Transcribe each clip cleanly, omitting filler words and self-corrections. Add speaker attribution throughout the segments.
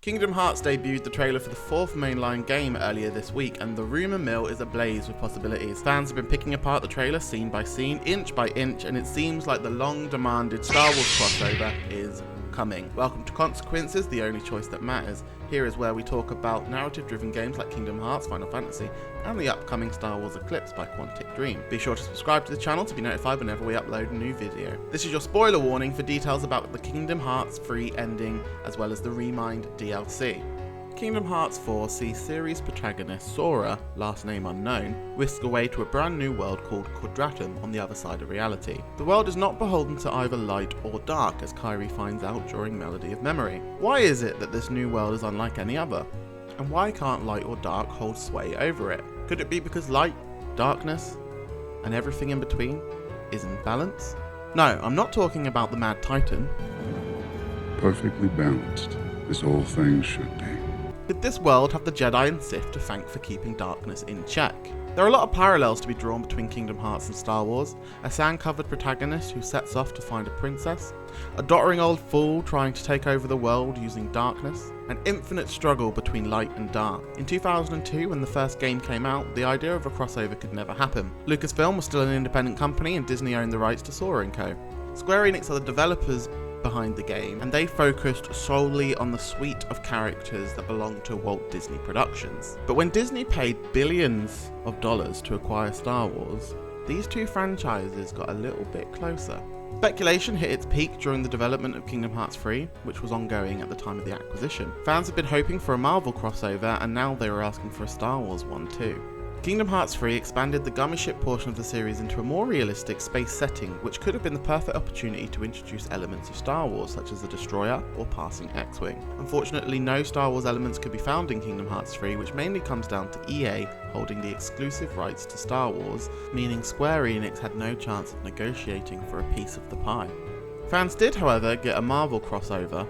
Speaker 1: Kingdom Hearts debuted the trailer for the fourth mainline game earlier this week, and the rumour mill is ablaze with possibilities. Fans have been picking apart the trailer scene by scene, inch by inch, and it seems like the long-demanded Star Wars crossover is coming. Welcome to Consequences, the only choice that matters. Here is where we talk about narrative-driven games like Kingdom Hearts, Final Fantasy, and the upcoming Star Wars Eclipse by Quantic Dream. Be sure to subscribe to the channel to be notified whenever we upload a new video. This is your spoiler warning for details about the Kingdom Hearts free ending, as well as the Remind DLC. Kingdom Hearts 4 sees series protagonist Sora, last name unknown, whisk away to a brand new world called Quadratum on the other side of reality. The world is not beholden to either light or dark, as Kairi finds out during Melody of Memory. Why is it that this new world is unlike any other? And why can't light or dark hold sway over it? Could it be because light, darkness, and everything in between is in balance? No, I'm not talking about the Mad Titan.
Speaker 2: Perfectly balanced, as all things should be.
Speaker 1: Could this world have the Jedi and Sith to thank for keeping darkness in check? There are a lot of parallels to be drawn between Kingdom Hearts and Star Wars. A sand-covered protagonist who sets off to find a princess, a doddering old fool trying to take over the world using darkness, an infinite struggle between light and dark. In 2002, when the first game came out, the idea of a crossover could never happen. Lucasfilm was still an independent company and Disney owned the rights to Sora & Co. Square Enix are the developers behind the game, and they focused solely on the suite of characters that belonged to Walt Disney Productions. But when Disney paid billions of dollars to acquire Star Wars, these two franchises got a little bit closer. Speculation hit its peak during the development of Kingdom Hearts 3, which was ongoing at the time of the acquisition. Fans had been hoping for a Marvel crossover, and now they were asking for a Star Wars one too. Kingdom Hearts 3 expanded the gummy ship portion of the series into a more realistic space setting, which could have been the perfect opportunity to introduce elements of Star Wars, such as the Destroyer or passing X-Wing. Unfortunately, no Star Wars elements could be found in Kingdom Hearts 3, which mainly comes down to EA holding the exclusive rights to Star Wars, meaning Square Enix had no chance of negotiating for a piece of the pie. Fans did, however, get a Marvel crossover,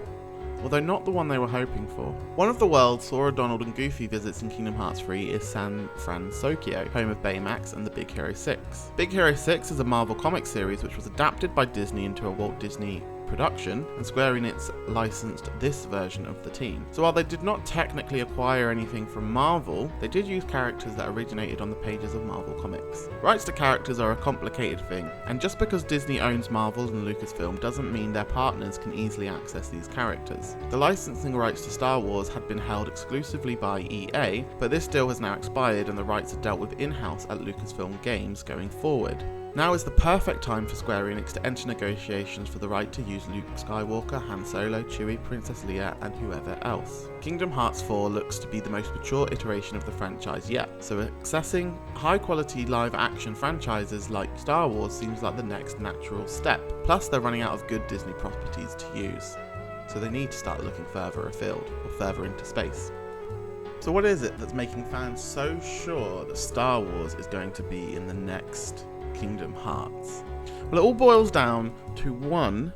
Speaker 1: although not the one they were hoping for. One of the worlds Sora, Donald and Goofy visits in Kingdom Hearts 3 is San Francisco, home of Baymax and the Big Hero 6. Big Hero 6 is a Marvel comic series which was adapted by Disney into a Walt Disney production, and Square Enix licensed this version of the team. So while they did not technically acquire anything from Marvel, they did use characters that originated on the pages of Marvel Comics. Rights to characters are a complicated thing, and just because Disney owns Marvel and Lucasfilm doesn't mean their partners can easily access these characters. The licensing rights to Star Wars had been held exclusively by EA, but this deal has now expired and the rights are dealt with in-house at Lucasfilm Games going forward. Now is the perfect time for Square Enix to enter negotiations for the right to use Luke Skywalker, Han Solo, Chewie, Princess Leia, and whoever else. Kingdom Hearts 4 looks to be the most mature iteration of the franchise yet, so accessing high-quality live-action franchises like Star Wars seems like the next natural step. Plus, they're running out of good Disney properties to use, so they need to start looking further afield, or further into space. So what is it that's making fans so sure that Star Wars is going to be in the next Kingdom Hearts? Well, it all boils down to one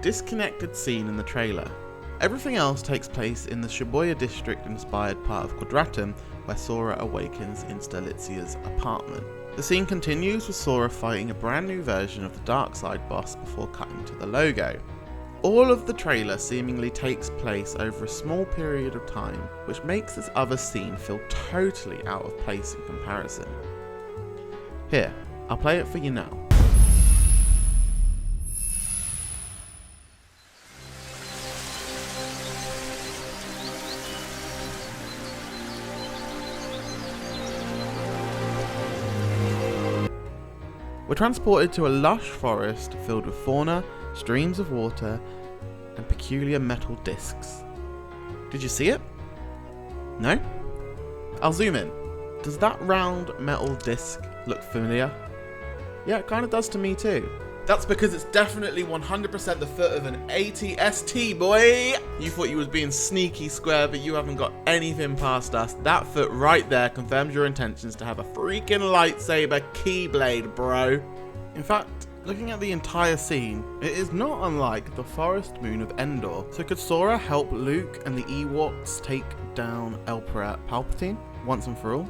Speaker 1: disconnected scene in the trailer. Everything else takes place in the Shibuya district inspired part of Quadratum, where Sora awakens in Stelitzia's apartment. The scene continues with Sora fighting a brand new version of the Darkseid boss before cutting to the logo. All of the trailer seemingly takes place over a small period of time, which makes this other scene feel totally out of place in comparison. Here, I'll play it for you now. We're transported to a lush forest filled with fauna, streams of water, and peculiar metal discs. Did you see it? No? I'll zoom in. Does that round metal disc look familiar? Yeah, it kind of does to me too. That's because it's definitely 100% the foot of an AT-ST, boy! You thought you was being sneaky, Square, but you haven't got anything past us. That foot right there confirms your intentions to have a freaking lightsaber keyblade, bro. In fact, looking at the entire scene, it is not unlike the forest moon of Endor. So could Sora help Luke and the Ewoks take down Emperor Palpatine once and for all?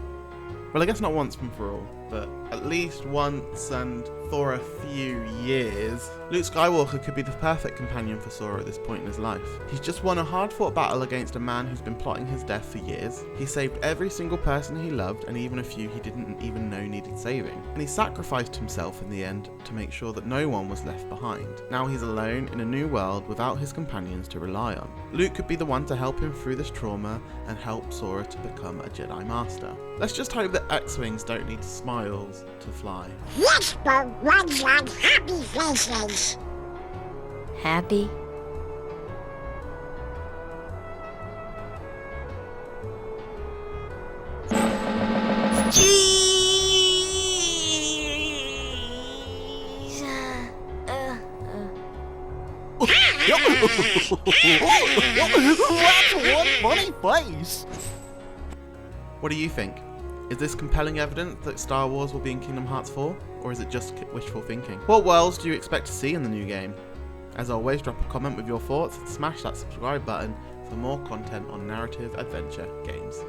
Speaker 1: Well, I guess not once and for all. but at least once and for a few years. Luke Skywalker could be the perfect companion for Sora at this point in his life. He's just won a hard-fought battle against a man who's been plotting his death for years. He saved every single person he loved, and even a few he didn't even know needed saving. And he sacrificed himself in the end to make sure that no one was left behind. Now he's alone in a new world without his companions to rely on. Luke could be the one to help him through this trauma and help Sora to become a Jedi Master. Let's just hope that X-Wings don't need smiles to fly.
Speaker 3: Whisper runs on happy faces.
Speaker 4: Happy? Jeez.
Speaker 5: That's one funny face.
Speaker 1: What do you think? Is this compelling evidence that Star Wars will be in Kingdom Hearts 4? Or is it just wishful thinking? What worlds do you expect to see in the new game? As always, drop a comment with your thoughts and smash that subscribe button for more content on narrative adventure games.